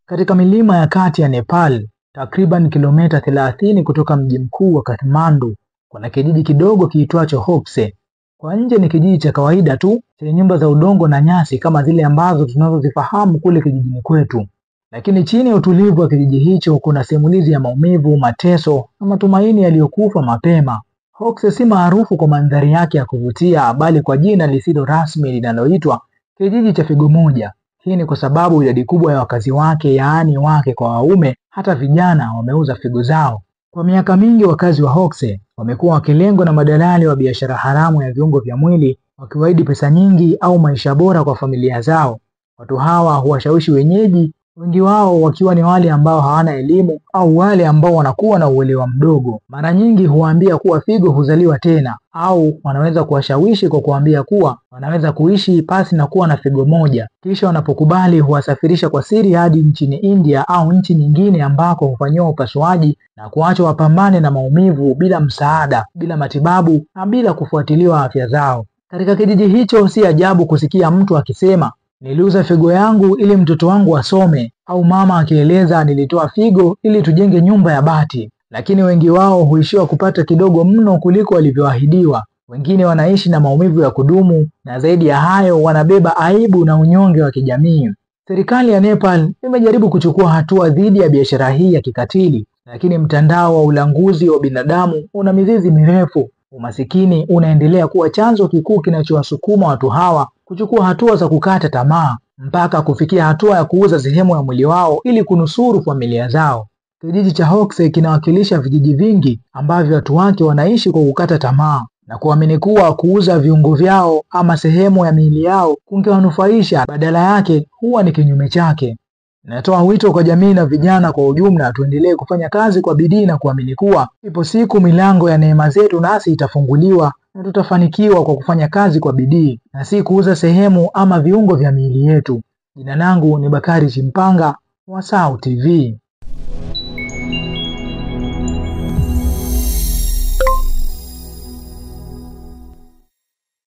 katika milima ya kati ya Nepal, takriban kilomita 30 kutoka mji mkuu wa Kathmandu, kuna kijiji kidogo kiitwacho Hokse. Kwa nje ni kijiji cha kawaida tu chenye nyumba za udongo na nyasi kama zile ambazo tunazozifahamu kule kijijini kwetu. Lakini chini ya utulivu wa kijiji hicho kuna simulizi ya maumivu, mateso na matumaini yaliyokufa mapema. Hokse si maarufu kwa mandhari yake ya kuvutia, bali kwa jina lisilo rasmi linaloitwa kijiji cha figo moja. Hii ni kwa sababu idadi kubwa ya wakazi wake, yaani wake kwa waume, hata vijana, wameuza figo zao. Kwa miaka mingi wakazi wa Hokse wamekuwa wakilengwa na madalali wa biashara haramu ya viungo vya mwili, wakiwaahidi pesa nyingi au maisha bora kwa familia zao. Watu hawa huwashawishi wenyeji, wengi wao wakiwa ni wale ambao hawana elimu au wale ambao wanakuwa na uelewa mdogo. Mara nyingi huwaambia kuwa figo huzaliwa tena, au wanaweza kuwashawishi kwa kuambia kuwa wanaweza kuishi pasi na kuwa na figo moja. Kisha wanapokubali huwasafirisha kwa siri hadi nchini India au nchi nyingine ambako hufanyiwa upasuaji na kuachwa wapambane na maumivu bila msaada, bila matibabu na bila kufuatiliwa afya zao. Katika kijiji hicho si ajabu kusikia mtu akisema, niliuza figo yangu ili mtoto wangu asome, au mama akieleza, nilitoa figo ili tujenge nyumba ya bati. Lakini wengi wao huishiwa kupata kidogo mno kuliko walivyoahidiwa. Wengine wanaishi na maumivu ya kudumu, na zaidi ya hayo wanabeba aibu na unyonge wa kijamii. Serikali ya Nepal imejaribu kuchukua hatua dhidi ya biashara hii ya kikatili, lakini mtandao wa ulanguzi wa binadamu una mizizi mirefu. Umasikini unaendelea kuwa chanzo kikuu kinachowasukuma watu hawa kuchukua hatua za kukata tamaa, mpaka kufikia hatua ya kuuza sehemu ya mwili wao ili kunusuru familia zao. Kijiji cha Hokse kinawakilisha vijiji vingi ambavyo watu wake wanaishi kwa kukata tamaa na kuamini kuwa kuuza viungo vyao ama sehemu ya miili yao kungewanufaisha, badala yake huwa ni kinyume chake. Natoa wito kwa jamii na vijana kwa ujumla, tuendelee kufanya kazi kwa bidii na kuamini kuwa ipo siku milango ya neema zetu nasi itafunguliwa, na tutafanikiwa kwa kufanya kazi kwa bidii na si kuuza sehemu ama viungo vya miili yetu. Jina langu ni Bakari Chimpanga wa SAU TV.